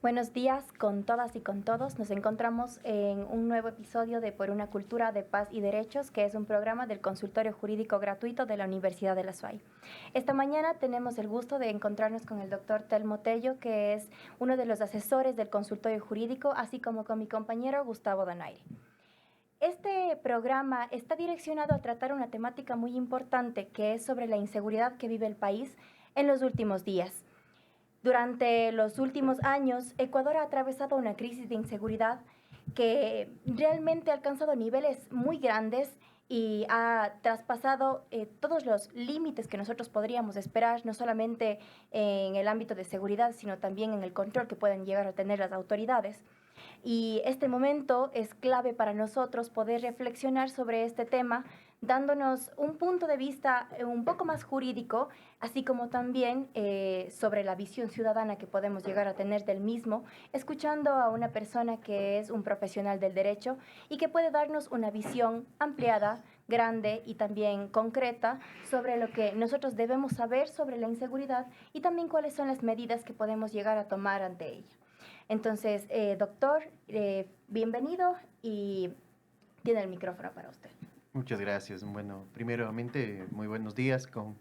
Buenos días con todas y con todos. Nos encontramos en un nuevo episodio de Por una cultura de paz y derechos, que es un programa del consultorio jurídico gratuito de la Universidad de la SUAY. Esta mañana tenemos el gusto de encontrarnos con el doctor Telmo Tello, que es uno de los asesores del consultorio jurídico, así como con mi compañero Gustavo Donaire. Este programa está direccionado a tratar una temática muy importante, que es sobre la inseguridad que vive el país en los últimos días. Durante los últimos años, Ecuador ha atravesado una crisis de inseguridad que realmente ha alcanzado niveles muy grandes y ha traspasado todos los límites que nosotros podríamos esperar, no solamente en el ámbito de seguridad, sino también en el control que pueden llegar a tener las autoridades. Y este momento es clave para nosotros poder reflexionar sobre este tema, dándonos un punto de vista un poco más jurídico, así como también sobre la visión ciudadana que podemos llegar a tener del mismo, escuchando a una persona que es un profesional del derecho y que puede darnos una visión ampliada, grande y también concreta sobre lo que nosotros debemos saber sobre la inseguridad y también cuáles son las medidas que podemos llegar a tomar ante ella. Entonces, doctor, bienvenido y tiene el micrófono para usted. Muchas gracias. Bueno, primeramente, muy buenos días con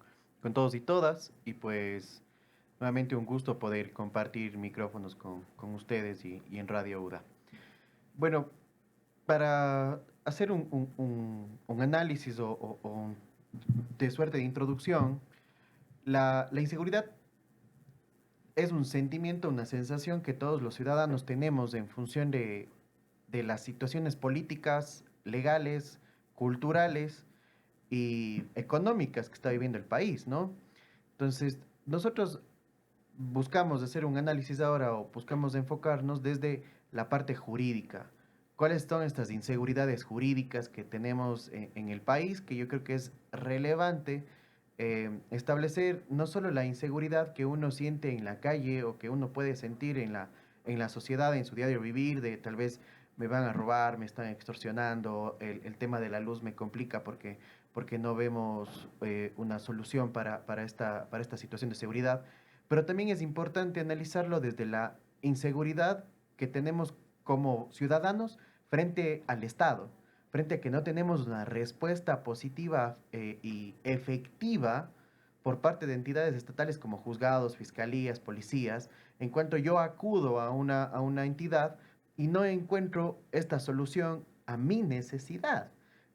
todos y todas. Y pues, nuevamente un gusto poder compartir micrófonos con ustedes y en Radio UDA. Bueno, para hacer un análisis de suerte de introducción, la inseguridad es un sentimiento, una sensación que todos los ciudadanos tenemos en función de las situaciones políticas, legales, culturales y económicas que está viviendo el país, ¿no? Entonces, nosotros buscamos hacer un análisis ahora o buscamos enfocarnos desde la parte jurídica. ¿Cuáles son estas inseguridades jurídicas que tenemos en el país? Que yo creo que es relevante establecer no solo la inseguridad que uno siente en la calle o que uno puede sentir en la sociedad, en su diario vivir, de tal vez me van a robar, me están extorsionando, el tema de la luz me complica porque no vemos una solución para esta situación de seguridad, pero también es importante analizarlo desde la inseguridad que tenemos como ciudadanos frente al Estado, frente a que no tenemos una respuesta positiva y efectiva por parte de entidades estatales como juzgados, fiscalías, policías, en cuanto yo acudo a una entidad y no encuentro esta solución a mi necesidad.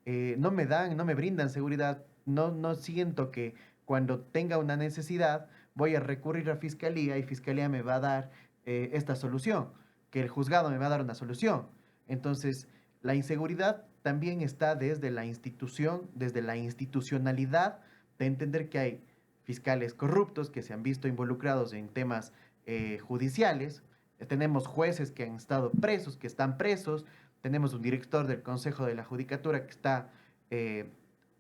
No me dan, no me brindan seguridad, no siento que cuando tenga una necesidad voy a recurrir a fiscalía y fiscalía me va a dar esta solución, que el juzgado me va a dar una solución. Entonces, la inseguridad también está desde la institución, desde la institucionalidad, de entender que hay fiscales corruptos que se han visto involucrados en temas judiciales, tenemos jueces que han estado presos, que están presos, tenemos un director del Consejo de la Judicatura que está eh,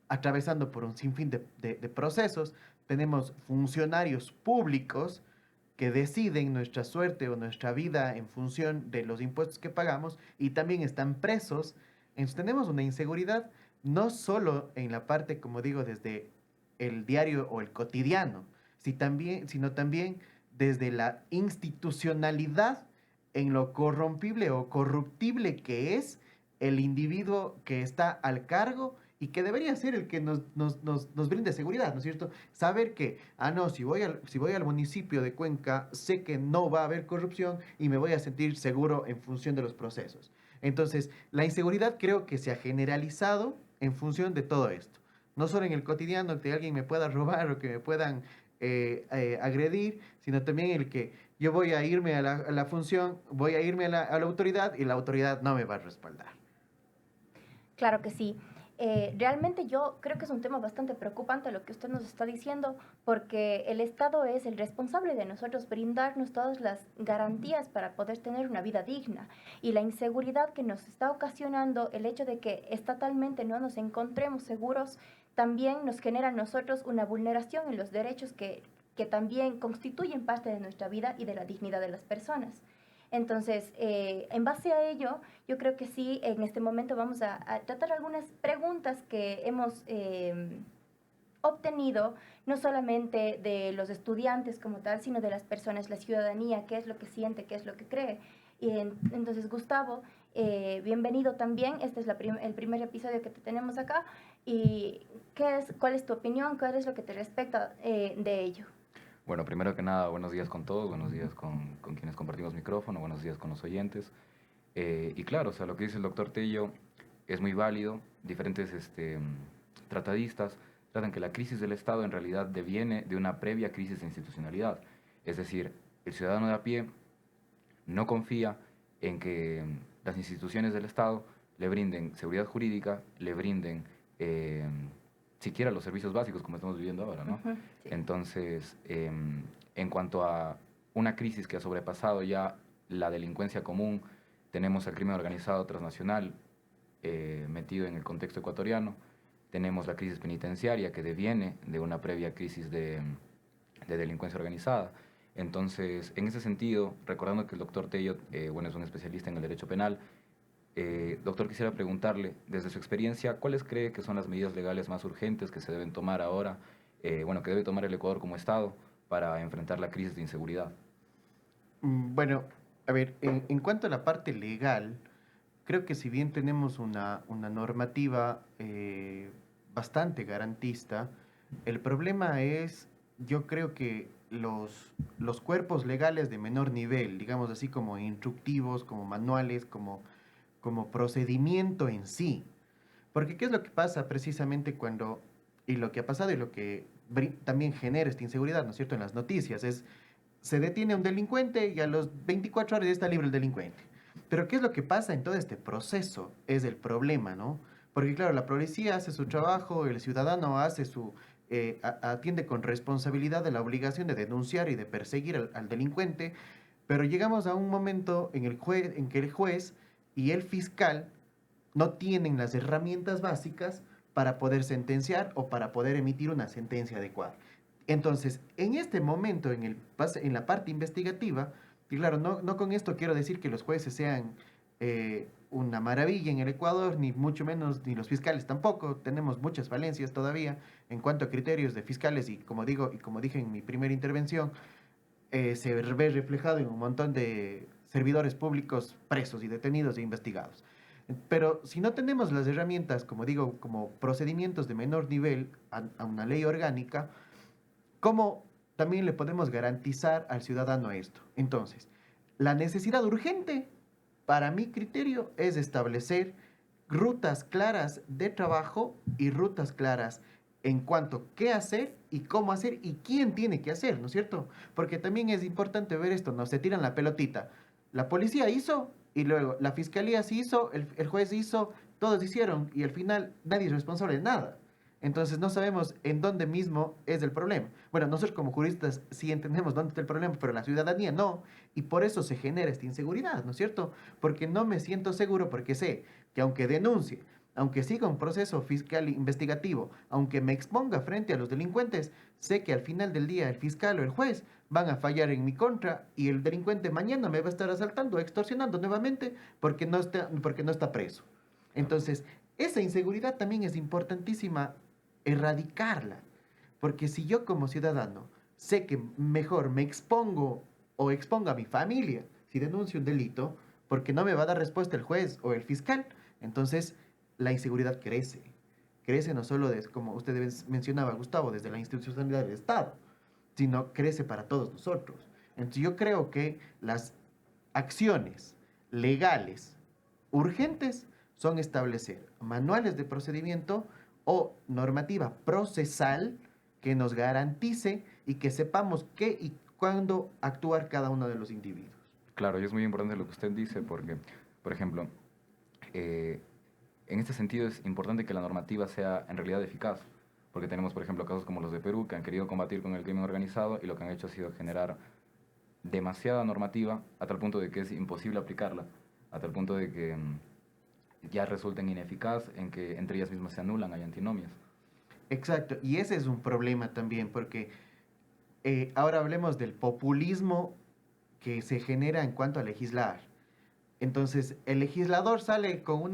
atravesando por un sinfín de procesos, tenemos funcionarios públicos que deciden nuestra suerte o nuestra vida en función de los impuestos que pagamos y también están presos. Entonces tenemos una inseguridad no solo en la parte, como digo, desde el diario o el cotidiano, sino también desde la institucionalidad en lo corrompible o corruptible que es el individuo que está al cargo y que debería ser el que nos brinde seguridad, ¿no es cierto? Saber que, no, si voy al municipio de Cuenca, sé que no va a haber corrupción y me voy a sentir seguro en función de los procesos. Entonces, la inseguridad creo que se ha generalizado en función de todo esto. No solo en el cotidiano, que alguien me pueda robar o que me puedan agredir, sino también el que yo voy a irme a la función, voy a irme a la autoridad y la autoridad no me va a respaldar. Claro que sí. Realmente yo creo que es un tema bastante preocupante lo que usted nos está diciendo, porque el Estado es el responsable de nosotros brindarnos todas las garantías para poder tener una vida digna. Y la inseguridad que nos está ocasionando el hecho de que estatalmente no nos encontremos seguros, también nos genera a nosotros una vulneración en los derechos que también constituyen parte de nuestra vida y de la dignidad de las personas. Entonces, en base a ello, yo creo que sí, en este momento vamos a tratar algunas preguntas que hemos obtenido no solamente de los estudiantes como tal, sino de las personas, la ciudadanía, qué es lo que siente, qué es lo que cree. Entonces, Gustavo, bienvenido también. Este es el primer episodio que te tenemos acá. ¿Y cuál es tu opinión? ¿Cuál es lo que te respecta de ello? Bueno, primero que nada, buenos días con todos, buenos días con quienes compartimos micrófono, buenos días con los oyentes. Y claro, o sea, lo que dice el doctor Tello es muy válido. Diferentes tratadistas tratan que la crisis del Estado en realidad deviene de una previa crisis de institucionalidad. Es decir, el ciudadano de a pie no confía en que las instituciones del Estado le brinden seguridad jurídica, le brinden siquiera los servicios básicos como estamos viviendo ahora, ¿no? Ujú, sí. Entonces, en cuanto a una crisis que ha sobrepasado ya la delincuencia común, tenemos al crimen organizado transnacional metido en el contexto ecuatoriano, tenemos la crisis penitenciaria que deviene de una previa crisis de delincuencia organizada. Entonces, en ese sentido, recordando que el doctor Tello, bueno, es un especialista en el derecho penal, doctor, quisiera preguntarle, desde su experiencia, ¿cuáles cree que son las medidas legales más urgentes que se deben tomar ahora, bueno, que debe tomar el Ecuador como Estado para enfrentar la crisis de inseguridad? Bueno, a ver, en cuanto a la parte legal, creo que si bien tenemos una normativa bastante garantista, el problema es, yo creo que los cuerpos legales de menor nivel, digamos así como instructivos, como manuales, como procedimiento en sí. Porque ¿qué es lo que pasa precisamente cuando, y lo que ha pasado y lo que también genera esta inseguridad, ¿no es cierto?, en las noticias, es se detiene a un delincuente y a los 24 horas ya está libre el delincuente. Pero ¿qué es lo que pasa en todo este proceso? Es el problema, ¿no? Porque claro, la policía hace su trabajo, el ciudadano atiende con responsabilidad de la obligación de denunciar y de perseguir al delincuente, pero llegamos a un momento en que el juez y el fiscal no tienen las herramientas básicas para poder sentenciar o para poder emitir una sentencia adecuada. Entonces, en este momento, en la parte investigativa, y claro, no con esto quiero decir que los jueces sean una maravilla en el Ecuador, ni mucho menos, ni los fiscales tampoco. Tenemos muchas falencias todavía en cuanto a criterios de fiscales y como digo, y como dije en mi primera intervención, se ve reflejado en un montón de servidores públicos presos y detenidos e investigados. Pero si no tenemos las herramientas, como digo, como procedimientos de menor nivel a una ley orgánica, ¿cómo también le podemos garantizar al ciudadano esto? Entonces, la necesidad urgente, para mi criterio, es establecer rutas claras de trabajo y rutas claras en cuanto a qué hacer y cómo hacer y quién tiene que hacer, ¿no es cierto? Porque también es importante ver esto, ¿no? Se tiran la pelotita. La policía hizo y luego la fiscalía sí hizo, el juez hizo, todos hicieron y al final nadie es responsable de nada. Entonces no sabemos en dónde mismo es el problema. Bueno, nosotros como juristas sí entendemos dónde está el problema, pero la ciudadanía no. Y por eso se genera esta inseguridad, ¿no es cierto? Porque no me siento seguro porque sé que aunque denuncie, aunque siga un proceso fiscal investigativo, aunque me exponga frente a los delincuentes, sé que al final del día el fiscal o el juez van a fallar en mi contra y el delincuente mañana me va a estar asaltando, extorsionando nuevamente porque no está preso. Entonces, esa inseguridad también es importantísima erradicarla, porque si yo como ciudadano sé que mejor me expongo o exponga a mi familia si denuncio un delito, porque no me va a dar respuesta el juez o el fiscal, entonces la inseguridad crece. Crece no solo, como usted mencionaba, Gustavo, desde la institucionalidad del Estado, sino crece para todos nosotros. Entonces yo creo que las acciones legales urgentes son establecer manuales de procedimiento o normativa procesal que nos garantice y que sepamos qué y cuándo actuar cada uno de los individuos. Claro, y es muy importante lo que usted dice porque, por ejemplo, en este sentido es importante que la normativa sea en realidad eficaz, porque tenemos, por ejemplo, casos como los de Perú que han querido combatir con el crimen organizado y lo que han hecho ha sido generar demasiada normativa a tal punto de que es imposible aplicarla, a tal punto de que ya resulten ineficaz en que entre ellas mismas se anulan, hay antinomias. Exacto, y ese es un problema también, porque ahora hablemos del populismo que se genera en cuanto a legislar. Entonces, el legislador sale con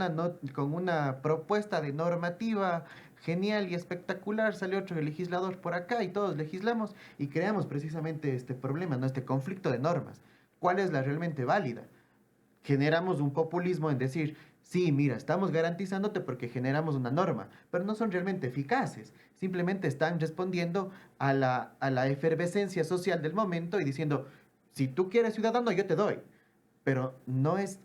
con una propuesta de normativa genial y espectacular, sale otro legislador por acá y todos legislamos y creamos precisamente este problema, ¿no? Este conflicto de normas. ¿Cuál es la realmente válida? Generamos un populismo en decir, sí, mira, estamos garantizándote porque generamos una norma, pero no son realmente eficaces. Simplemente están respondiendo a a la efervescencia social del momento y diciendo, si tú quieres ciudadano, yo te doy. Pero no es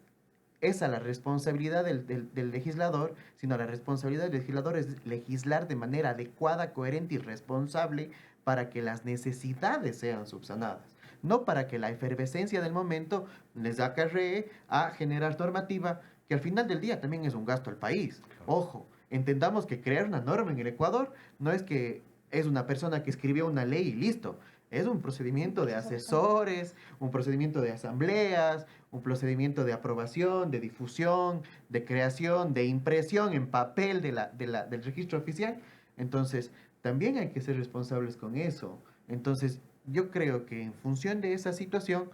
esa la responsabilidad del legislador, sino la responsabilidad del legislador es legislar de manera adecuada, coherente y responsable para que las necesidades sean subsanadas, no para que la efervescencia del momento les acarree a generar normativa que al final del día también es un gasto al país. Ojo, entendamos que crear una norma en el Ecuador no es que es una persona que escribió una ley y listo. Es un procedimiento de asesores, un procedimiento de asambleas, un procedimiento de aprobación, de difusión, de creación, de impresión en papel del registro oficial. Entonces, también hay que ser responsables con eso. Entonces, yo creo que en función de esa situación,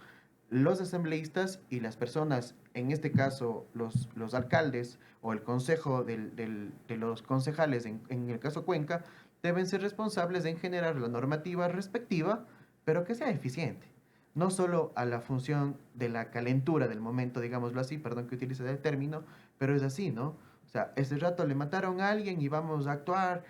los asambleístas y las personas, en este caso los alcaldes o el consejo de los concejales, en el caso Cuenca, deben ser responsables en generar la normativa respectiva, pero que sea eficiente. No solo a la función de la calentura del momento, digámoslo así, perdón que utilice el término, pero es así, ¿no? O sea, ese rato le mataron a alguien y vamos a actuar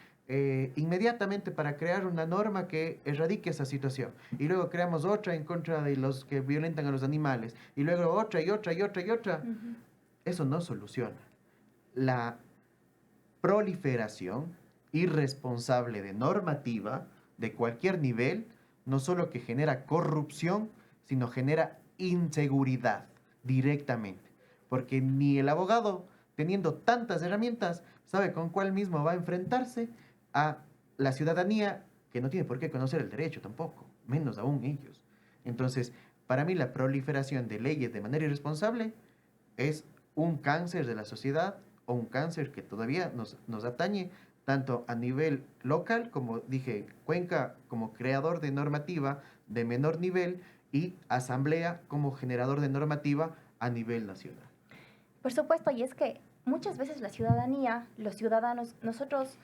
inmediatamente para crear una norma que erradique esa situación. Y luego creamos otra en contra de los que violentan a los animales. Y luego otra y otra y otra y otra. Eso no soluciona. La proliferación irresponsable de normativa de cualquier nivel no solo que genera corrupción, sino genera inseguridad directamente. Porque ni el abogado, teniendo tantas herramientas, sabe con cuál mismo va a enfrentarse a la ciudadanía que no tiene por qué conocer el derecho tampoco, menos aún ellos. Entonces, para mí la proliferación de leyes de manera irresponsable es un cáncer de la sociedad o un cáncer que todavía nos atañe tanto a nivel local, como dije, Cuenca como creador de normativa de menor nivel y Asamblea como generador de normativa a nivel nacional. Por supuesto, y es que muchas veces la ciudadanía, los ciudadanos, nosotros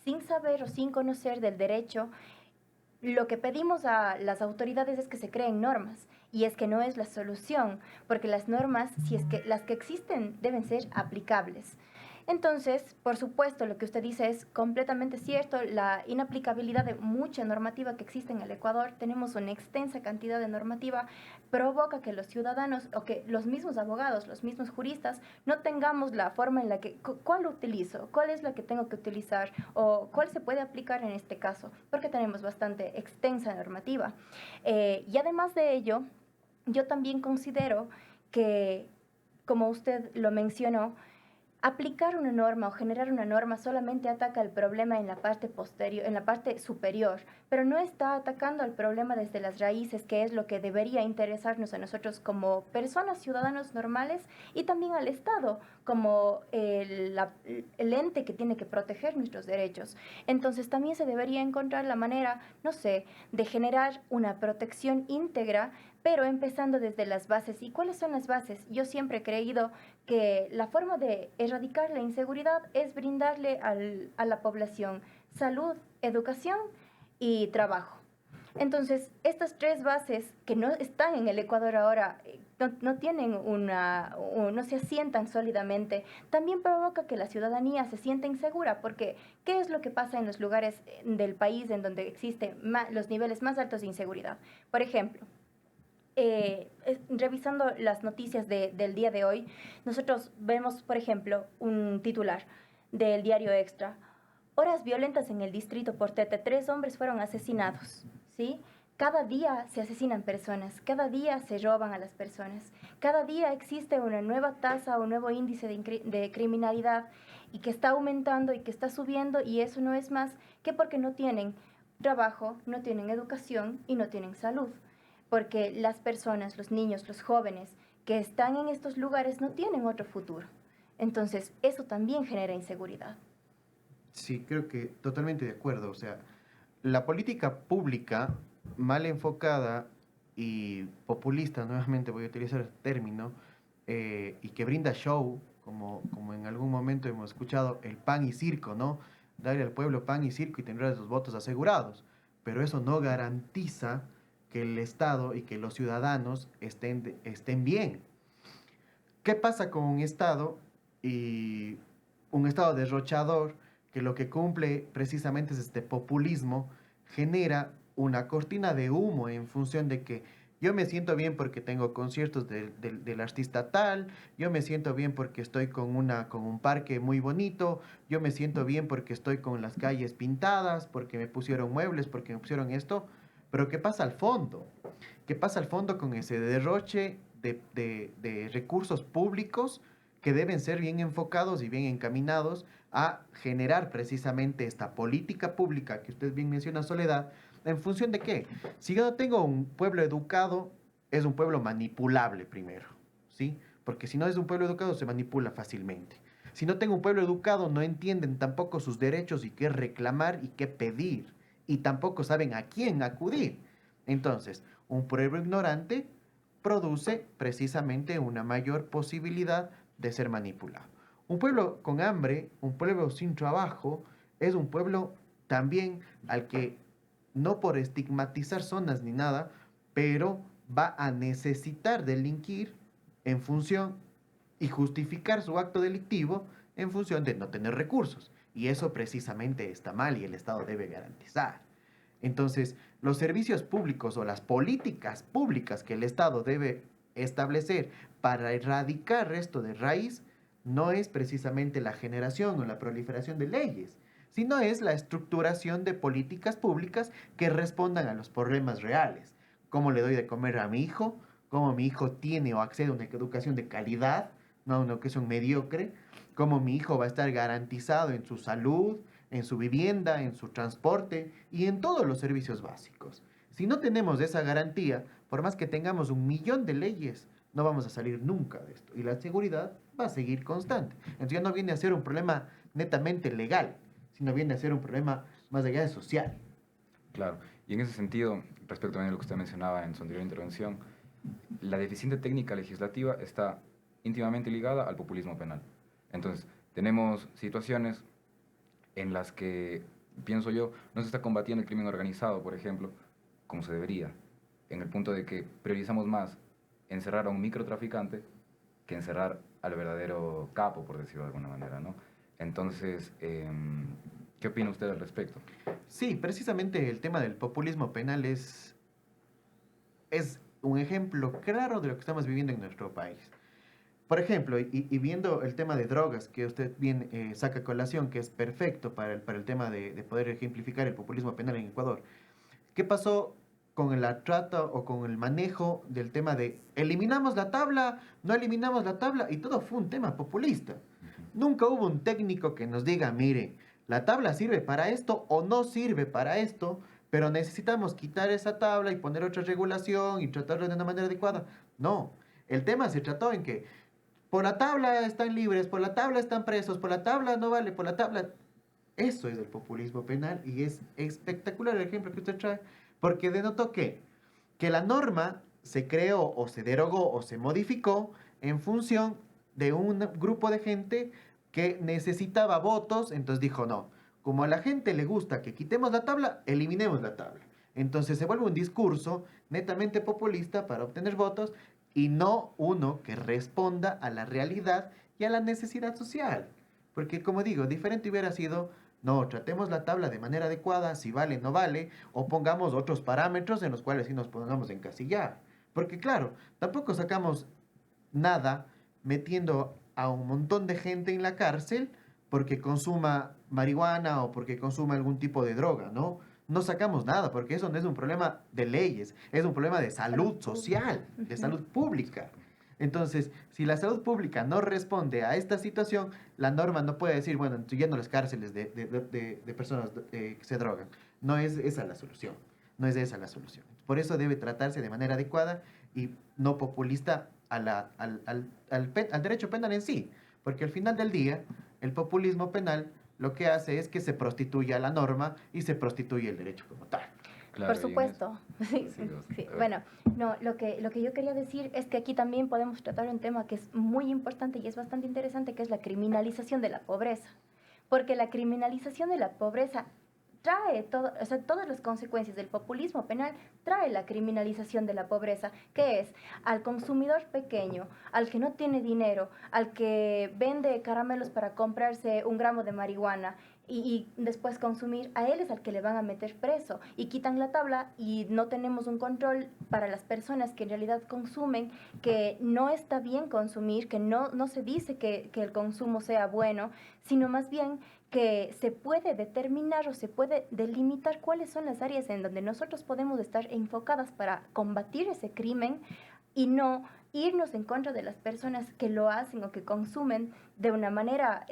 sin saber o sin conocer del derecho, lo que pedimos a las autoridades es que se creen normas y es que no es la solución, porque las normas, si es que las que existen, deben ser aplicables. Entonces, por supuesto, lo que usted dice es completamente cierto. La inaplicabilidad de mucha normativa que existe en el Ecuador, tenemos una extensa cantidad de normativa, provoca que los ciudadanos o que los mismos abogados, los mismos juristas, no tengamos la forma en la que, ¿cuál utilizo? ¿Cuál es la que tengo que utilizar? ¿O cuál se puede aplicar en este caso? Porque tenemos bastante extensa normativa. Y además de ello, yo también considero que, como usted lo mencionó, aplicar una norma o generar una norma solamente ataca el problema en la parte posterior, en la parte superior, pero no está atacando al problema desde las raíces, que es lo que debería interesarnos a nosotros como personas, ciudadanos normales, y también al Estado como el ente que tiene que proteger nuestros derechos. Entonces también se debería encontrar la manera, no sé, de generar una protección íntegra, pero empezando desde las bases. ¿Y cuáles son las bases? Yo siempre he creído que la forma de erradicar la inseguridad es brindarle a la población salud, educación y trabajo. Entonces, estas tres bases que no están en el Ecuador ahora, no tienen no se asientan sólidamente, también provoca que la ciudadanía se sienta insegura, porque ¿qué es lo que pasa en los lugares del país en donde existen los niveles más altos de inseguridad? Por ejemplo, revisando las noticias del día de hoy, nosotros vemos, por ejemplo, un titular del diario Extra. Horas violentas en el distrito Portete. 3 hombres fueron asesinados, ¿sí? Cada día se asesinan personas, cada día se roban a las personas, cada día existe una nueva tasa o un nuevo índice de criminalidad y que está aumentando y que está subiendo, y eso no es más que porque no tienen trabajo, no tienen educación y no tienen salud. Porque las personas, los niños, los jóvenes que están en estos lugares no tienen otro futuro. Entonces, eso también genera inseguridad. Sí, creo que totalmente de acuerdo. O sea, la política pública mal enfocada y populista, nuevamente voy a utilizar el término, y que brinda show, como en algún momento hemos escuchado, el pan y circo, ¿no? Darle al pueblo pan y circo y tendrá sus votos asegurados. Pero eso no garantiza que el Estado y que los ciudadanos estén bien. ¿Qué pasa con un Estado y un Estado derrochador que lo que cumple precisamente es este populismo? Genera una cortina de humo en función de que yo me siento bien porque tengo conciertos del artista tal, yo me siento bien porque estoy con un parque muy bonito, yo me siento bien porque estoy con las calles pintadas, porque me pusieron muebles, porque me pusieron esto, pero ¿qué pasa al fondo? ¿Qué pasa al fondo con ese derroche de recursos públicos que deben ser bien enfocados y bien encaminados a generar precisamente esta política pública que usted bien menciona, Soledad? ¿En función de qué? Si yo no tengo un pueblo educado, es un pueblo manipulable primero, ¿sí? Porque si no es un pueblo educado, se manipula fácilmente. Si no tengo un pueblo educado, no entienden tampoco sus derechos y qué reclamar y qué pedir. Y tampoco saben a quién acudir. Entonces, un pueblo ignorante produce precisamente una mayor posibilidad de ser manipulado. Un pueblo con hambre, un pueblo sin trabajo, es un pueblo también al que, no por estigmatizar zonas ni nada, pero va a necesitar delinquir en función y justificar su acto delictivo en función de no tener recursos. Y eso precisamente está mal y el Estado debe garantizar. Entonces, los servicios públicos o las políticas públicas que el Estado debe establecer para erradicar esto de raíz no es precisamente la generación o la proliferación de leyes, sino es la estructuración de políticas públicas que respondan a los problemas reales. ¿Cómo le doy de comer a mi hijo? ¿Cómo mi hijo tiene o accede a una educación de calidad, no a una educación mediocre? ¿Cómo mi hijo va a estar garantizado en su salud, en su vivienda, en su transporte y en todos los servicios básicos? Si no tenemos esa garantía, por más que tengamos 1.000.000 de leyes, no vamos a salir nunca de esto. Y la seguridad va a seguir constante. Entonces ya no viene a ser un problema netamente legal, sino viene a ser un problema más allá de social. Claro, y en ese sentido, respecto a lo que usted mencionaba en su anterior intervención, la deficiente técnica legislativa está íntimamente ligada al populismo penal. Entonces, tenemos situaciones en las que, pienso yo, no se está combatiendo el crimen organizado, por ejemplo, como se debería, en el punto de que priorizamos más encerrar a un microtraficante que encerrar al verdadero capo, por decirlo de alguna manera, ¿no? Entonces, ¿qué opina usted al respecto? Sí, precisamente el tema del populismo penal es un ejemplo claro de lo que estamos viviendo en nuestro país. Por ejemplo, y viendo el tema de drogas que usted bien saca a colación, que es perfecto para el tema de poder ejemplificar el populismo penal en Ecuador. ¿Qué pasó con la trata o con el manejo del tema de eliminamos la tabla, no eliminamos la tabla? Y todo fue un tema populista. Nunca hubo un técnico que nos diga, mire, la tabla sirve para esto o no sirve para esto, pero necesitamos quitar esa tabla y poner otra regulación y tratarlo de una manera adecuada. No, el tema se trató en que por la tabla están libres, por la tabla están presos, por la tabla no vale, por la tabla... Eso es el populismo penal y es espectacular el ejemplo que usted trae, porque denotó que la norma se creó o se derogó o se modificó en función de un grupo de gente que necesitaba votos, entonces dijo no, como a la gente le gusta que quitemos la tabla, eliminemos la tabla. Entonces se vuelve un discurso netamente populista para obtener votos y no uno que responda a la realidad y a la necesidad social. Porque como digo, diferente hubiera sido, no, tratemos la tabla de manera adecuada, si vale, no vale, o pongamos otros parámetros en los cuales sí nos podamos encasillar. Porque claro, tampoco sacamos nada metiendo a un montón de gente en la cárcel porque consuma marihuana o porque consuma algún tipo de droga, ¿no? No sacamos nada, porque eso no es un problema de leyes, es un problema de salud social, de salud pública. Entonces, si la salud pública no responde a esta situación, la norma no puede decir, bueno, yendo a las cárceles de personas que se drogan. No es esa la solución, no es esa la solución. Por eso debe tratarse de manera adecuada y no populista al derecho penal en sí, porque al final del día, el populismo penal lo que hace es que se prostituya la norma y se prostituye el derecho como tal. Claro, Por supuesto. Sí, Sí, o sea, sí. a ver. Bueno, no, lo que yo quería decir es que aquí también podemos tratar un tema que es muy importante y es bastante interesante, que es la criminalización de la pobreza. Porque la criminalización de la pobreza trae todo, o sea, todas las consecuencias del populismo penal trae la criminalización de la pobreza, que es al consumidor pequeño, al que no tiene dinero, al que vende caramelos para comprarse un gramo de marihuana y después consumir, a él es al que le van a meter preso y quitan la tabla y no tenemos un control para las personas que en realidad consumen, que no está bien consumir, que no se dice que el consumo sea bueno, sino más bien que se puede determinar o se puede delimitar cuáles son las áreas en donde nosotros podemos estar enfocadas para combatir ese crimen y no irnos en contra de las personas que lo hacen o que consumen de una manera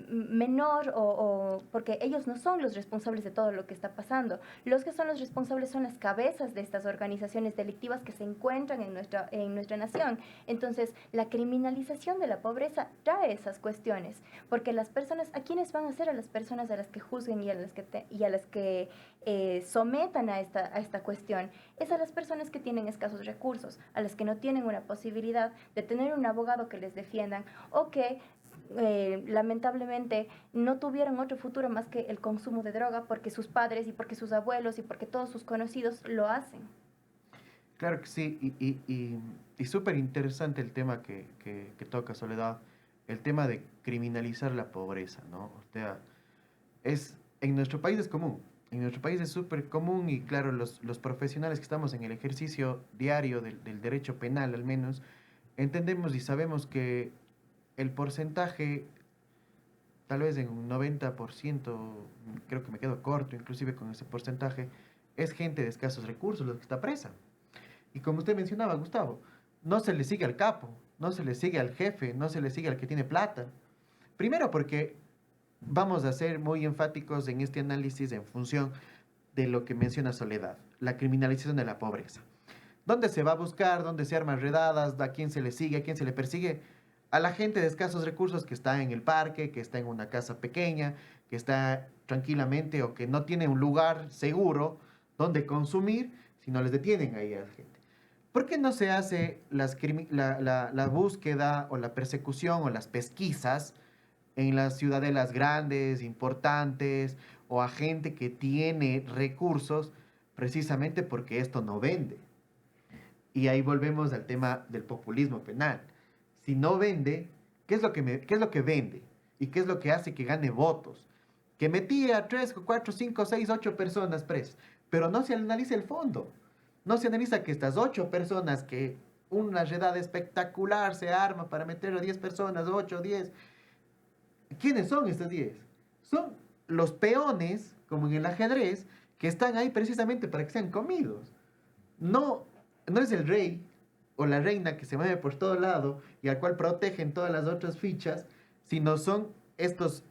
menor o porque ellos no son los responsables de todo lo que está pasando. Los que son los responsables son las cabezas de estas organizaciones delictivas que se encuentran en nuestra nación. Entonces, la criminalización de la pobreza trae esas cuestiones, porque las personas, ¿a quiénes van a ser? A las personas a las que juzguen y a las que sometan a esta cuestión. Es a las personas que tienen escasos recursos, a las que no tienen una posibilidad de tener un abogado que les defiendan o que lamentablemente no tuvieron otro futuro más que el consumo de droga porque sus padres y porque sus abuelos y porque todos sus conocidos lo hacen. Claro que sí, y súper interesante el tema que toca Soledad, el tema de criminalizar la pobreza, ¿no? O sea, en nuestro país es común, en nuestro país es súper común y claro, los profesionales que estamos en el ejercicio diario del derecho penal al menos, entendemos y sabemos que el porcentaje, tal vez en un 90%, creo que me quedo corto inclusive con ese porcentaje, es gente de escasos recursos los que está presa. Y como usted mencionaba, Gustavo, no se le sigue al capo, no se le sigue al jefe, no se le sigue al que tiene plata. Primero porque vamos a ser muy enfáticos en este análisis en función de lo que menciona Soledad, la criminalización de la pobreza. ¿Dónde se va a buscar? ¿Dónde se arman redadas? ¿A quién se le sigue? ¿A quién se le persigue? A la gente de escasos recursos que está en el parque, que está en una casa pequeña, que está tranquilamente o que no tiene un lugar seguro donde consumir, si no les detienen ahí a la gente. ¿Por qué no se hace la búsqueda o la persecución o las pesquisas en las ciudadelas grandes, importantes, o a gente que tiene recursos, precisamente porque esto no vende? Y ahí volvemos al tema del populismo penal. Si no vende, ¿qué es lo que vende? ¿Y qué es lo que hace que gane votos? Que metía a 3, 4, 5, 6, 8 personas presas, pero no se analiza el fondo. No se analiza que estas 8 personas, que una redada espectacular se arma para meter a 10 personas, 8, 10. ¿Quiénes son estas 10? Son los peones, como en el ajedrez, que están ahí precisamente para que sean comidos. No, no es el rey o la reina que se mueve por todo lado y al cual protegen todas las otras fichas, sino son estos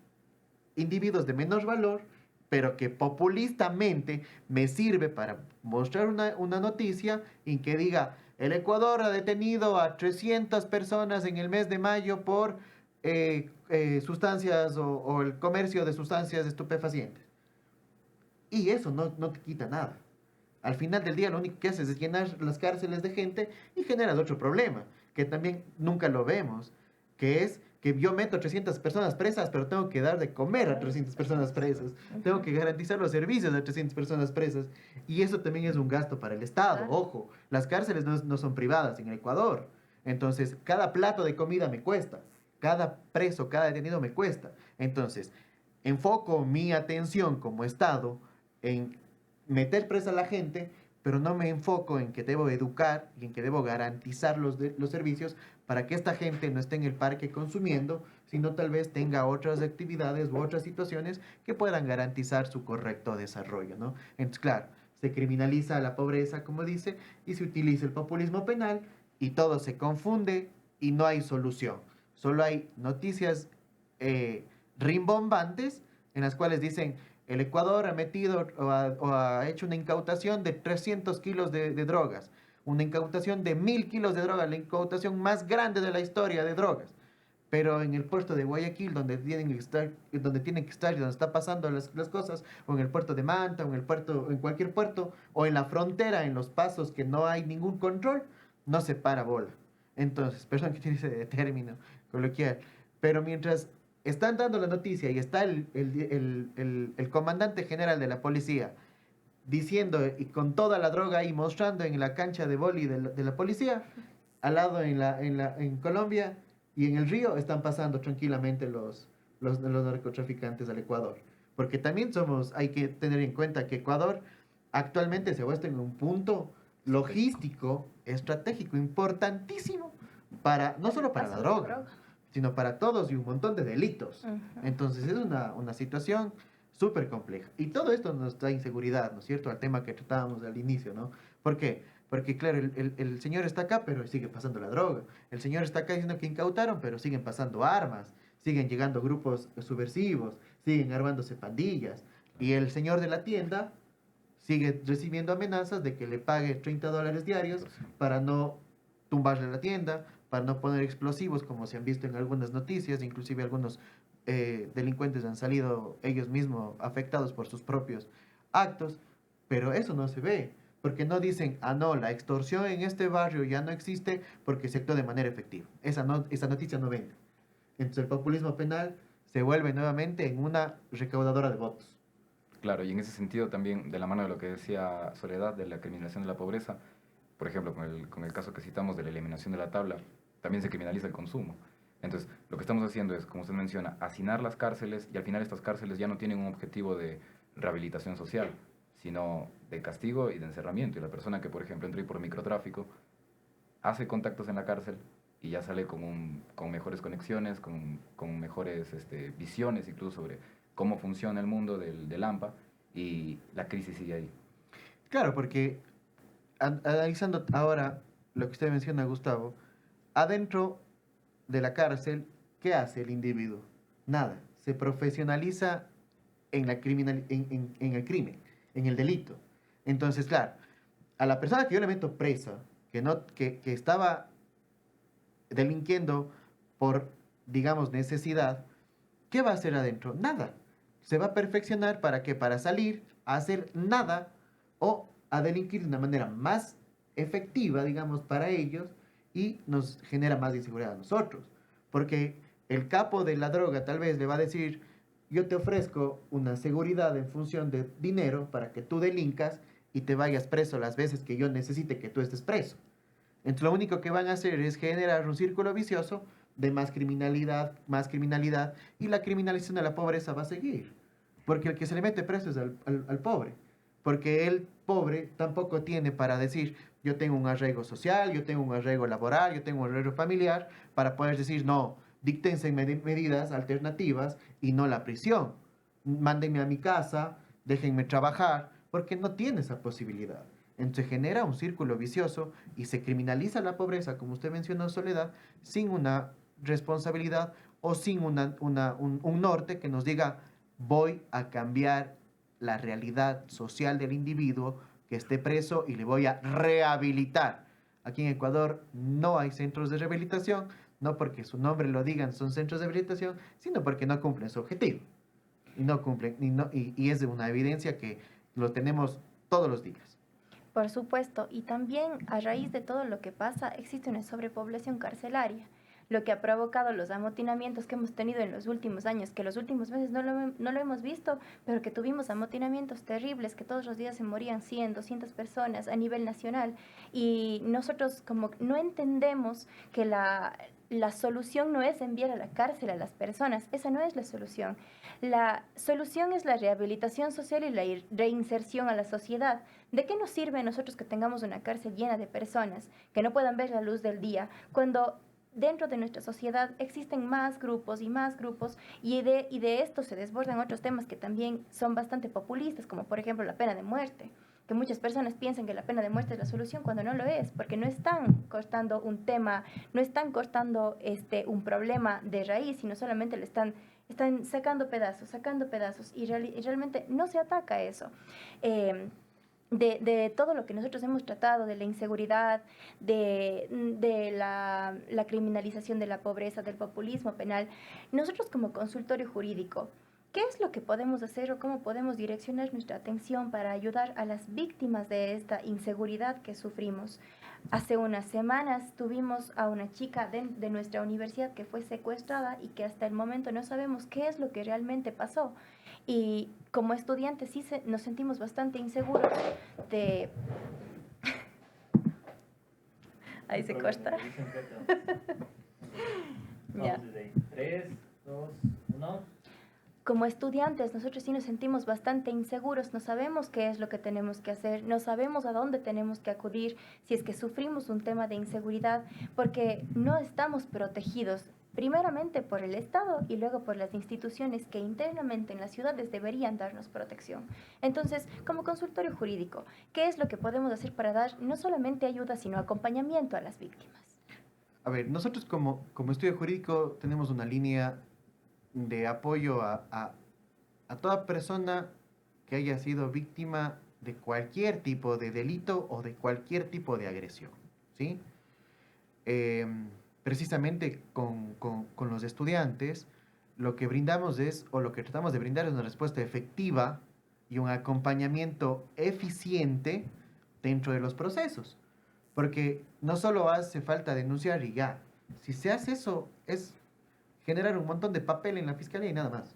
individuos de menor valor, pero que populistamente me sirve para mostrar una noticia en que diga, el Ecuador ha detenido a 300 personas en el mes de mayo por sustancias o el comercio de sustancias estupefacientes. Y eso no te quita nada. Al final del día lo único que haces es llenar las cárceles de gente y generas otro problema, que también nunca lo vemos, que es que yo meto a 300 personas presas, pero tengo que dar de comer a 300 personas presas, tengo que garantizar los servicios a 300 personas presas, y eso también es un gasto para el Estado. Claro. Ojo, las cárceles no son privadas en el Ecuador, entonces cada plato de comida me cuesta, cada preso, cada detenido me cuesta. Entonces, enfoco mi atención como Estado en meter presa a la gente, pero no me enfoco en que debo educar y en que debo garantizar los servicios para que esta gente no esté en el parque consumiendo, sino tal vez tenga otras actividades u otras situaciones que puedan garantizar su correcto desarrollo, ¿no? Entonces, claro, se criminaliza la pobreza, como dice, y se utiliza el populismo penal y todo se confunde y no hay solución. Solo hay noticias rimbombantes en las cuales dicen: el Ecuador ha metido o ha hecho una incautación de 300 kilos de drogas, una incautación de 1000 kilos de drogas, la incautación más grande de la historia de drogas. pero en el puerto de Guayaquil, donde tienen que estar y donde está pasando las cosas, o en el puerto de Manta, o en el puerto, en cualquier puerto, o en la frontera, en los pasos que no hay ningún control, no se para bola. Entonces, perdón que tiene ese término coloquial, pero mientras están dando la noticia y está el comandante general de la policía diciendo y con toda la droga ahí mostrando en la cancha de vóley de la policía, al lado en Colombia y en el río están pasando tranquilamente los narcotraficantes al Ecuador. Porque también hay que tener en cuenta que Ecuador actualmente se ha puesto en un punto logístico, estratégico, importantísimo, no solo para la droga, sino para todos y un montón de delitos. Entonces es una situación súper compleja. Y todo esto nos da inseguridad, ¿no es cierto? Al tema que tratábamos al inicio, ¿no? ¿Por qué? Porque, claro, el señor está acá, pero sigue pasando la droga. El señor está acá diciendo que incautaron, pero siguen pasando armas. Siguen llegando grupos subversivos. Siguen armándose pandillas. Y el señor de la tienda sigue recibiendo amenazas de que le pague $30 diarios para no tumbarle la tienda, para no poner explosivos, como se han visto en algunas noticias. Inclusive algunos delincuentes han salido ellos mismos afectados por sus propios actos. Pero eso no se ve. Porque no dicen, ah, no, la extorsión en este barrio ya no existe porque se actuó de manera efectiva. Esa noticia no vende. Entonces el populismo penal se vuelve nuevamente en una recaudadora de votos. Claro, y en ese sentido también, de la mano de lo que decía Soledad, de la criminalización de la pobreza, por ejemplo, con el caso que citamos de la eliminación de la tabla, también se criminaliza el consumo. Entonces, lo que estamos haciendo es, como usted menciona, hacinar las cárceles, y al final estas cárceles ya no tienen un objetivo de rehabilitación social, sino de castigo y de encerramiento. Y la persona que, por ejemplo, entra por microtráfico, hace contactos en la cárcel y ya sale con mejores conexiones, con mejores visiones incluso sobre cómo funciona el mundo del AMPA, y la crisis sigue ahí. Claro, porque analizando ahora lo que usted menciona, Gustavo, adentro de la cárcel, ¿qué hace el individuo? Nada, se profesionaliza en el crimen, en el delito. Entonces, claro, a la persona que yo le meto presa, que estaba delinquiendo por, digamos, necesidad, ¿qué va a hacer adentro? Nada. Se va a perfeccionar para que para salir a hacer nada o a delinquir de una manera más efectiva, digamos, para ellos y nos genera más inseguridad a nosotros. Porque el capo de la droga tal vez le va a decir, yo te ofrezco una seguridad en función de dinero para que tú delincas y te vayas preso las veces que yo necesite que tú estés preso. Entonces lo único que van a hacer es generar un círculo vicioso de más criminalidad, y la criminalización de la pobreza va a seguir. Porque el que se le mete preso es al pobre. Porque el pobre tampoco tiene para decir, yo tengo un arraigo social, yo tengo un arraigo laboral, yo tengo un arraigo familiar, para poder decir, no, díctense medidas alternativas y no la prisión. Mándenme a mi casa, déjenme trabajar, porque no tiene esa posibilidad. Entonces genera un círculo vicioso y se criminaliza la pobreza, como usted mencionó, Soledad, sin una responsabilidad o sin un norte que nos diga, voy a cambiar la realidad social del individuo que esté preso y le voy a rehabilitar. Aquí en Ecuador no hay centros de rehabilitación, no porque su nombre lo digan son centros de rehabilitación, sino porque no cumplen su objetivo. Y no cumplen, y es de una evidencia que lo tenemos todos los días. Por supuesto, y también a raíz de todo lo que pasa existe una sobrepoblación carcelaria, lo que ha provocado los amotinamientos que hemos tenido en los últimos años, que los últimos meses no lo hemos visto, pero que tuvimos amotinamientos terribles, que todos los días se morían 100, 200 personas a nivel nacional, y nosotros como no entendemos que la solución no es enviar a la cárcel a las personas, esa no es la solución. La solución es la rehabilitación social y la reinserción a la sociedad. ¿De qué nos sirve a nosotros que tengamos una cárcel llena de personas que no puedan ver la luz del día cuando dentro de nuestra sociedad existen más grupos y de esto se desbordan otros temas que también son bastante populistas, como por ejemplo la pena de muerte? Que muchas personas piensan que la pena de muerte es la solución cuando no lo es, porque no están cortando un tema, no están cortando un problema de raíz, sino solamente le están sacando pedazos, y realmente no se ataca eso. de todo lo que nosotros hemos tratado, de la inseguridad, de la criminalización de la pobreza, del populismo penal, nosotros como consultorio jurídico, ¿qué es lo que podemos hacer o cómo podemos direccionar nuestra atención para ayudar a las víctimas de esta inseguridad que sufrimos? Hace unas semanas tuvimos a una chica de nuestra universidad que fue secuestrada y que hasta el momento no sabemos qué es lo que realmente pasó. Y como estudiantes sí nos sentimos bastante inseguros de... Ahí se corta. Ya. 3, 2, 1. Como estudiantes, nosotros sí nos sentimos bastante inseguros, no sabemos qué es lo que tenemos que hacer, no sabemos a dónde tenemos que acudir si es que sufrimos un tema de inseguridad, porque no estamos protegidos, primeramente por el Estado y luego por las instituciones que internamente en las ciudades deberían darnos protección. Entonces, como consultorio jurídico, ¿qué es lo que podemos hacer para dar no solamente ayuda, sino acompañamiento a las víctimas? A ver, nosotros como estudio jurídico tenemos una línea de apoyo a toda persona que haya sido víctima de cualquier tipo de delito o de cualquier tipo de agresión, ¿sí? Precisamente con los estudiantes, lo que brindamos o lo que tratamos de brindar es una respuesta efectiva y un acompañamiento eficiente dentro de los procesos. Porque no solo hace falta denunciar y ya. Si se hace eso, es generar un montón de papel en la fiscalía y nada más.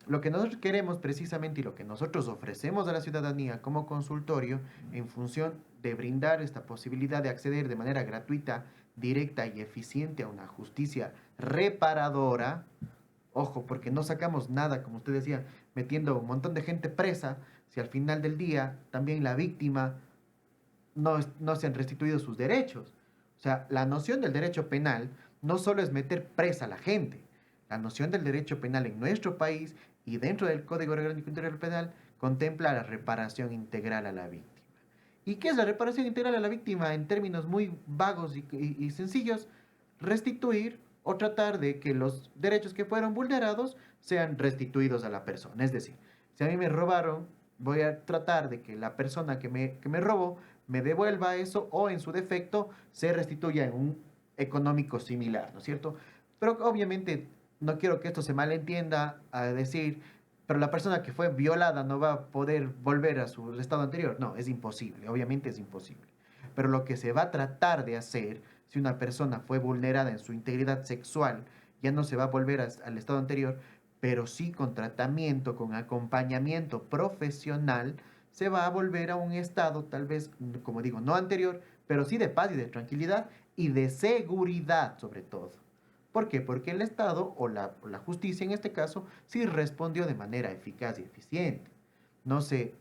Lo que nosotros queremos precisamente y lo que nosotros ofrecemos a la ciudadanía como consultorio en función de brindar esta posibilidad de acceder de manera gratuita, directa y eficiente a una justicia reparadora, ojo, porque no sacamos nada, como usted decía, metiendo un montón de gente presa, si al final del día también la víctima no se han restituido sus derechos. O sea, la noción del derecho penal no solo es meter presa a la gente. La noción del derecho penal en nuestro país y dentro del Código Orgánico Integral Penal contempla la reparación integral a la víctima. ¿Y qué es la reparación integral a la víctima? En términos muy vagos y sencillos, restituir o tratar de que los derechos que fueron vulnerados sean restituidos a la persona. Es decir, si a mí me robaron, voy a tratar de que la persona que me robó me devuelva eso o en su defecto se restituya en un económico similar, ¿no es cierto? Pero obviamente no quiero que esto se malentienda a decir, pero la persona que fue violada no va a poder volver a su estado anterior. No, es imposible, obviamente es imposible. Pero lo que se va a tratar de hacer, si una persona fue vulnerada en su integridad sexual, ya no se va a volver al estado anterior, pero sí con tratamiento, con acompañamiento profesional, se va a volver a un estado tal vez, como digo, no anterior, pero sí de paz y de tranquilidad y de seguridad sobre todo. ¿Por qué? Porque el Estado o la justicia en este caso sí respondió de manera eficaz y eficiente. No se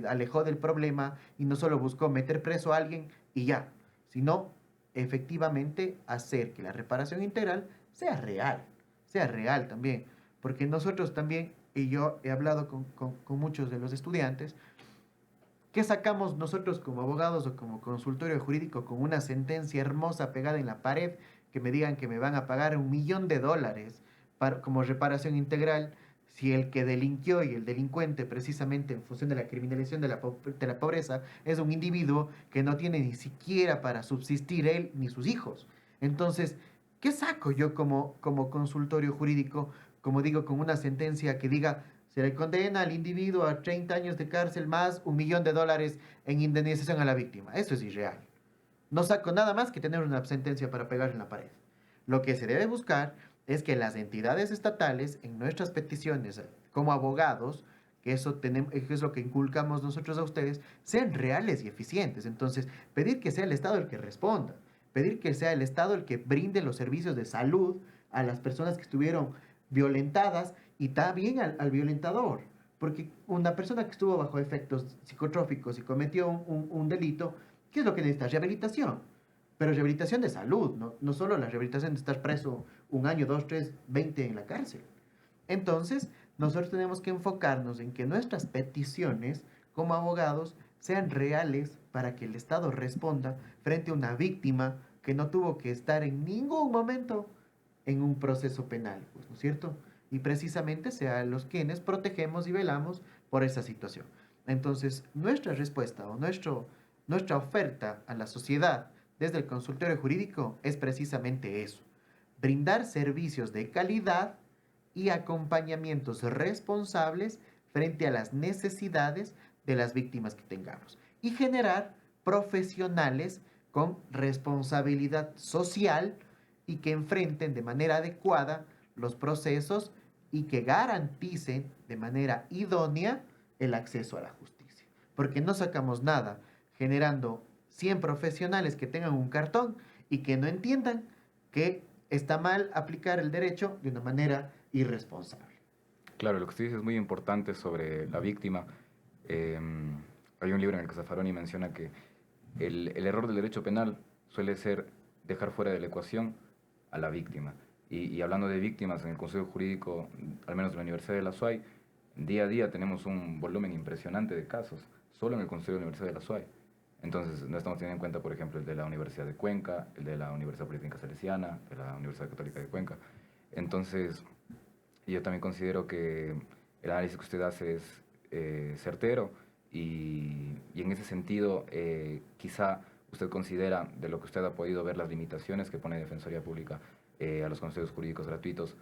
alejó del problema y no solo buscó meter preso a alguien y ya, sino efectivamente hacer que la reparación integral sea real también. Porque nosotros también, y yo he hablado con muchos de los estudiantes, ¿qué sacamos nosotros como abogados o como consultorio jurídico con una sentencia hermosa pegada en la pared que me digan que me van a pagar $1.000.000 como reparación integral si el que delinquió y el delincuente precisamente en función de la criminalización de la pobreza es un individuo que no tiene ni siquiera para subsistir él ni sus hijos? Entonces, ¿qué saco yo como consultorio jurídico, como digo, con una sentencia que diga se le condena al individuo a 30 años de cárcel más $1.000.000 en indemnización a la víctima? Eso es irreal. No saco nada más que tener una sentencia para pegar en la pared. Lo que se debe buscar es que las entidades estatales, en nuestras peticiones como abogados, que eso es lo que inculcamos nosotros a ustedes, sean reales y eficientes. Entonces, pedir que sea el Estado el que responda, pedir que sea el Estado el que brinde los servicios de salud a las personas que estuvieron violentadas y también al violentador. Porque una persona que estuvo bajo efectos psicotrópicos y cometió un delito, ¿qué es lo que necesita? Rehabilitación. Pero rehabilitación de salud, no solo la rehabilitación de estar preso 1 año, 2, 3, 20 en la cárcel. Entonces, nosotros tenemos que enfocarnos en que nuestras peticiones como abogados sean reales para que el Estado responda frente a una víctima que no tuvo que estar en ningún momento en un proceso penal, pues, ¿no es cierto? Y precisamente sea los quienes protegemos y velamos por esa situación. Entonces, nuestra respuesta o nuestra oferta a la sociedad desde el consultorio jurídico es precisamente eso: brindar servicios de calidad y acompañamientos responsables frente a las necesidades de las víctimas que tengamos y generar profesionales con responsabilidad social y que enfrenten de manera adecuada los procesos y que garanticen de manera idónea el acceso a la justicia. Porque no sacamos nada generando 100 profesionales que tengan un cartón y que no entiendan que está mal aplicar el derecho de una manera irresponsable. Claro, lo que usted dice es muy importante sobre la víctima. Eh, Hay un libro en el que Zaffaroni menciona que el error del derecho penal suele ser dejar fuera de la ecuación a la víctima. Y hablando de víctimas, en el Consejo Jurídico, al menos de la Universidad de la SUAY, día a día tenemos un volumen impresionante de casos, solo en el Consejo de la Universidad de la SUAY. Entonces, no estamos teniendo en cuenta, por ejemplo, el de la Universidad de Cuenca, el de la Universidad Politécnica Salesiana, de la Universidad Católica de Cuenca. Entonces, yo también considero que el análisis que usted hace es certero y en ese sentido, quizá usted considera, de lo que usted ha podido ver, las limitaciones que pone Defensoría Pública a los consejos jurídicos gratuitos,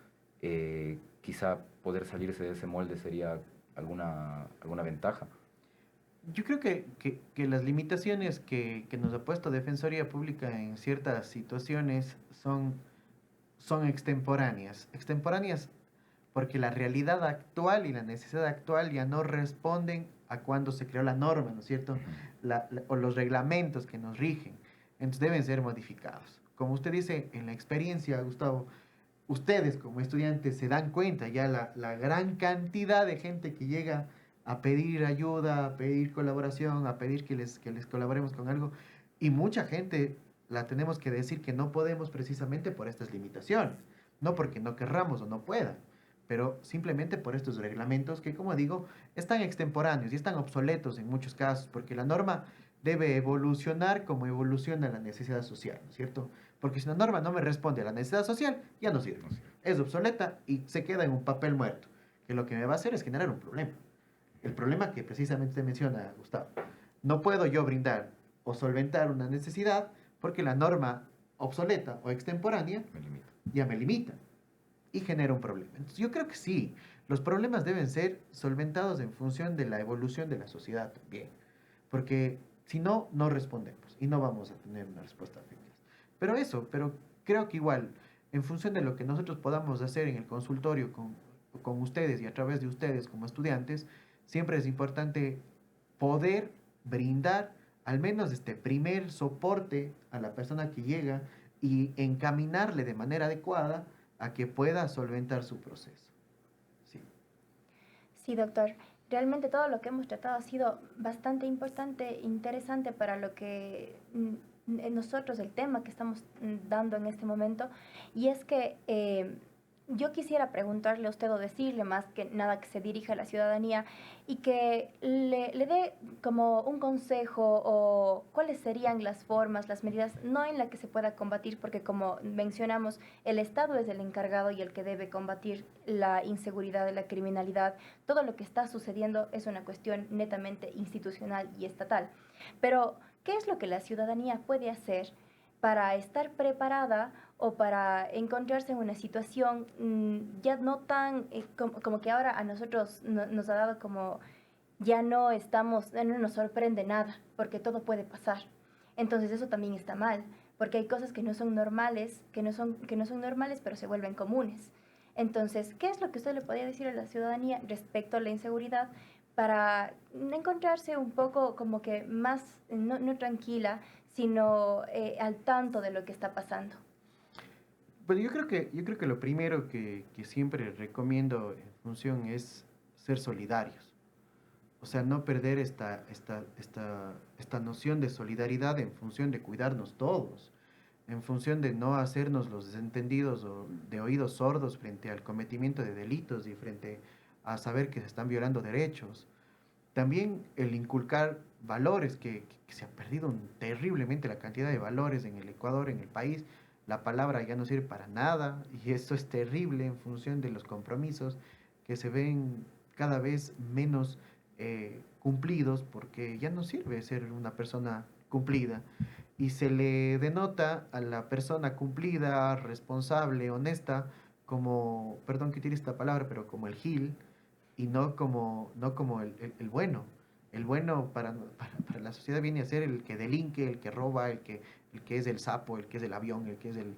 quizá poder salirse de ese molde sería alguna ventaja. Yo creo que las limitaciones que nos ha puesto Defensoría Pública en ciertas situaciones son extemporáneas. Extemporáneas porque la realidad actual y la necesidad actual ya no responden a cuando se creó la norma, ¿no es cierto? O los reglamentos que nos rigen. Entonces deben ser modificados. Como usted dice, en la experiencia, Gustavo, ustedes como estudiantes se dan cuenta ya la gran cantidad de gente que llega a pedir ayuda, a pedir colaboración, a pedir que les colaboremos con algo. Y mucha gente la tenemos que decir que no podemos precisamente por estas limitaciones. No porque no querramos o no puedan, pero simplemente por estos reglamentos que, como digo, están extemporáneos y están obsoletos en muchos casos, porque la norma debe evolucionar como evoluciona la necesidad social, ¿no es cierto? Porque si la norma no me responde a la necesidad social, ya no sirve. Es obsoleta y se queda en un papel muerto, que lo que me va a hacer es generar un problema. El problema que precisamente usted menciona, Gustavo. No puedo yo brindar o solventar una necesidad porque la norma obsoleta o extemporánea ya me limita y genera un problema. Entonces, yo creo que sí, los problemas deben ser solventados en función de la evolución de la sociedad también, porque si no, no respondemos y no vamos a tener una respuesta eficaz. Pero creo que igual, en función de lo que nosotros podamos hacer en el consultorio con ustedes y a través de ustedes como estudiantes, siempre es importante poder brindar al menos este primer soporte a la persona que llega y encaminarle de manera adecuada a que pueda solventar su proceso. Sí. Sí, doctor. Realmente todo lo que hemos tratado ha sido bastante importante, e interesante para lo que nosotros, el tema que estamos dando en este momento. Y es que yo quisiera preguntarle a usted o decirle más que nada que se dirija a la ciudadanía y que le dé como un consejo o cuáles serían las formas, las medidas, no en la que se pueda combatir, porque como mencionamos, el Estado es el encargado y el que debe combatir la inseguridad, la criminalidad. Todo lo que está sucediendo es una cuestión netamente institucional y estatal. Pero, ¿qué es lo que la ciudadanía puede hacer para estar preparada o para encontrarse en una situación ya no tan como que ahora a nosotros nos ha dado como ya no estamos, no nos sorprende nada, porque todo puede pasar. Entonces eso también está mal, porque hay cosas que no son normales, que no son normales, pero se vuelven comunes. Entonces, ¿qué es lo que usted le podría decir a la ciudadanía respecto a la inseguridad para encontrarse un poco como que más, no tranquila, sino al tanto de lo que está pasando? Bueno, yo creo que lo primero que siempre recomiendo en función es ser solidarios. O sea, no perder esta noción de solidaridad en función de cuidarnos todos, en función de no hacernos los desentendidos o de oídos sordos frente al cometimiento de delitos y frente a saber que se están violando derechos. También el inculcar valores, que se ha perdido terriblemente la cantidad de valores en el Ecuador, en el país. La palabra ya no sirve para nada y esto es terrible en función de los compromisos que se ven cada vez menos cumplidos, porque ya no sirve ser una persona cumplida. Y se le denota a la persona cumplida, responsable, honesta, como, perdón que utilice esta palabra, pero como el gil, y no como el bueno. El bueno para la sociedad viene a ser el que delinque, el que roba, el que es el sapo, el que es el avión, el que es el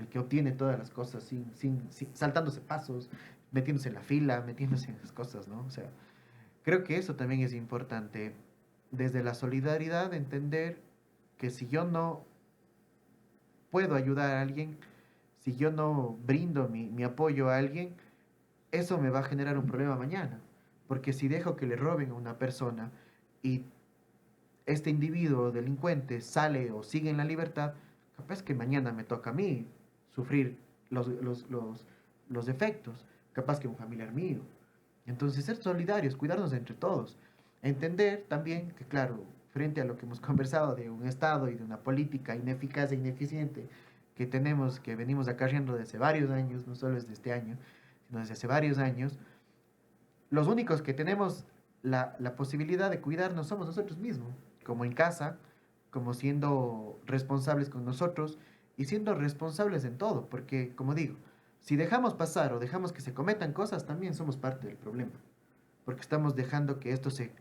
que obtiene todas las cosas saltándose pasos, metiéndose en la fila, metiéndose en esas cosas, ¿no? O sea, creo que eso también es importante. Desde la solidaridad, entender que si yo no puedo ayudar a alguien, si yo no brindo mi apoyo a alguien, eso me va a generar un problema mañana. Porque si dejo que le roben a una persona y este individuo delincuente sale o sigue en la libertad, capaz que mañana me toca a mí sufrir los efectos, capaz que un familiar mío. Entonces, ser solidarios, cuidarnos entre todos. Entender también que, claro, frente a lo que hemos conversado de un Estado y de una política ineficaz e ineficiente que tenemos, que venimos acarreando desde varios años, no solo desde este año, sino desde hace varios años, los únicos que tenemos la posibilidad de cuidarnos somos nosotros mismos, como en casa, como siendo responsables con nosotros y siendo responsables en todo, porque, como digo, si dejamos pasar o dejamos que se cometan cosas, también somos parte del problema, porque estamos dejando que esto se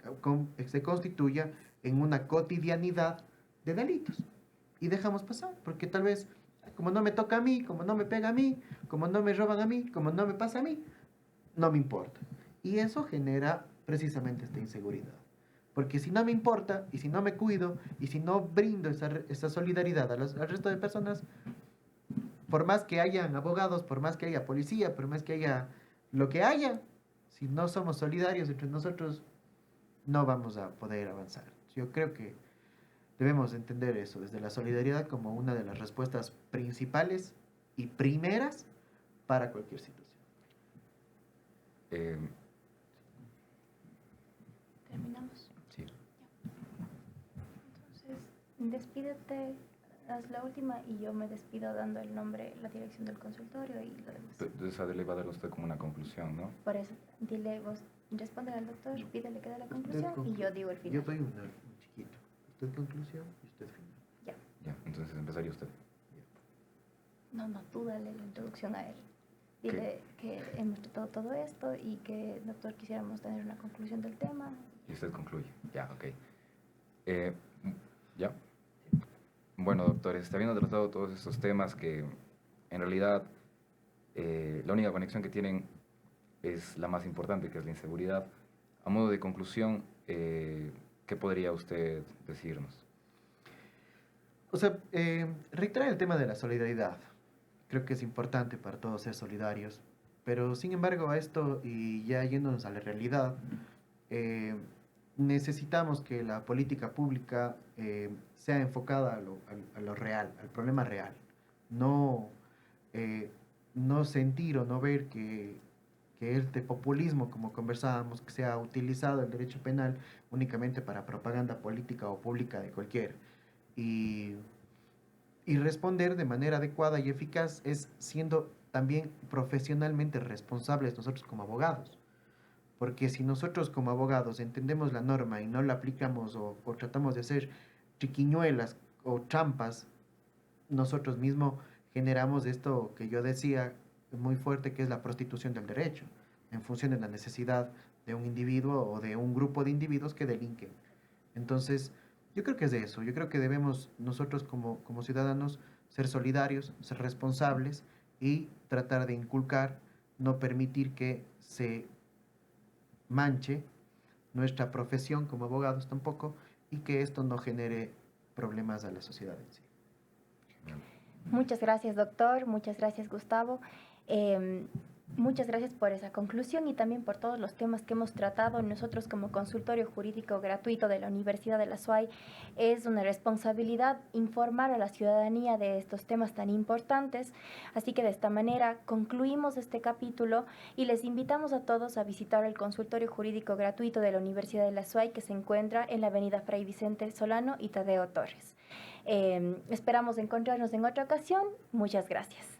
constituya en una cotidianidad de delitos. Y dejamos pasar, porque tal vez, como no me toca a mí, como no me pega a mí, como no me roban a mí, como no me pasa a mí, no me importa. Y eso genera precisamente esta inseguridad. Porque si no me importa, y si no me cuido, y si no brindo esa solidaridad al resto de personas, por más que hayan abogados, por más que haya policía, por más que haya lo que haya, si no somos solidarios entre nosotros, no vamos a poder avanzar. Yo creo que debemos entender eso, desde la solidaridad como una de las respuestas principales y primeras para cualquier situación. Eh, Terminamos. sí. Entonces, despídete, haz la última y yo me despido dando el nombre, la dirección del consultorio y lo demás. Entonces, Adela iba a dar usted como una conclusión, ¿no? Por eso, dile vos, responde al doctor, pídele que dé la conclusión y yo digo el final. Yo doy un chiquito. Usted conclusión y usted final. Ya. Ya, entonces empezaría usted. No, tú dale la introducción a él. Dile que hemos tratado todo esto y que, doctor, quisiéramos tener una conclusión del tema. Y usted concluye. Ya, ok. ¿Ya? Bueno, doctores, habiendo tratado todos estos temas que en realidad la única conexión que tienen es la más importante, que es la inseguridad. A modo de conclusión, ¿qué podría usted decirnos? O sea, reiterar el tema de la solidaridad. Creo que es importante para todos ser solidarios. Pero sin embargo, a esto, y ya yéndonos a la realidad, necesitamos que la política pública sea enfocada a lo real, al problema real. No, no sentir o no ver que este populismo, como conversábamos, que se ha utilizado el derecho penal únicamente para propaganda política o pública de cualquiera. Y responder de manera adecuada y eficaz es siendo también profesionalmente responsables nosotros como abogados. Porque si nosotros como abogados entendemos la norma y no la aplicamos o tratamos de hacer chiquiñuelas o trampas, nosotros mismos generamos esto que yo decía muy fuerte, que es la prostitución del derecho, en función de la necesidad de un individuo o de un grupo de individuos que delinquen. Entonces, yo creo que es de eso. Yo creo que debemos nosotros como ciudadanos ser solidarios, ser responsables y tratar de inculcar, no permitir que se manche nuestra profesión como abogados tampoco y que esto no genere problemas a la sociedad en sí. Muchas gracias, doctor. Muchas gracias, Gustavo. Muchas gracias por esa conclusión y también por todos los temas que hemos tratado. Nosotros como consultorio jurídico gratuito de la Universidad de la SUAY es una responsabilidad informar a la ciudadanía de estos temas tan importantes. Así que de esta manera concluimos este capítulo y les invitamos a todos a visitar el consultorio jurídico gratuito de la Universidad de la SUAY que se encuentra en la avenida Fray Vicente Solano y Tadeo Torres. Esperamos encontrarnos en otra ocasión. Muchas gracias.